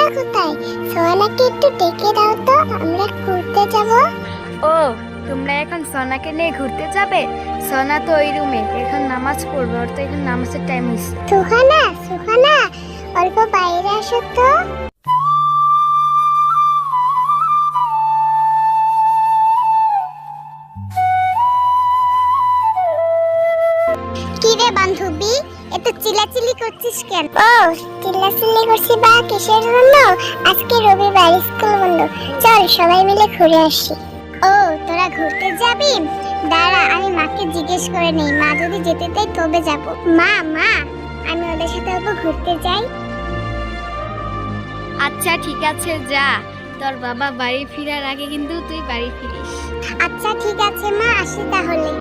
সোহানা কোথায়? সোহানাকে একটু ডেকে দাও তো, আমরা ঘুরতে যাব। ও, তোমরা এখন সোনাকে নিয়ে ঘুরতে যাবে? সোনা তো ওই রুমে এখন নামাজ পড়বে, ওর তো এখন নামাজের টাইম হয়েছে। সোহানা, সোহানা, অল্প বাইরে আসো তো। কি রে বান্ধবী, এত চিল্লাচিল্লি করছিস কেন? ও, চিল্লাচিল্লি করছি বা কিসের জন্য? আজকে রবিবার, স্কুল বন্ধ। চল সবাই মিলে ঘুরে আসি। ও, তোরা ঘুরতে যাবি? দাঁড়া, আমি মাকে জিজ্ঞেস করে নেই, মা যদি যেতে দেয় তবে যাব। মা, মা, আমি ওদের সাথে অল্প ঘুরতে যাই। আচ্ছা ঠিক আছে, যা। তোর বাবা বাড়ি ফেরার আগে কিন্তু তুই বাড়ি ফিরিস। আচ্ছা ঠিক আছে মা, আসি তাহলে।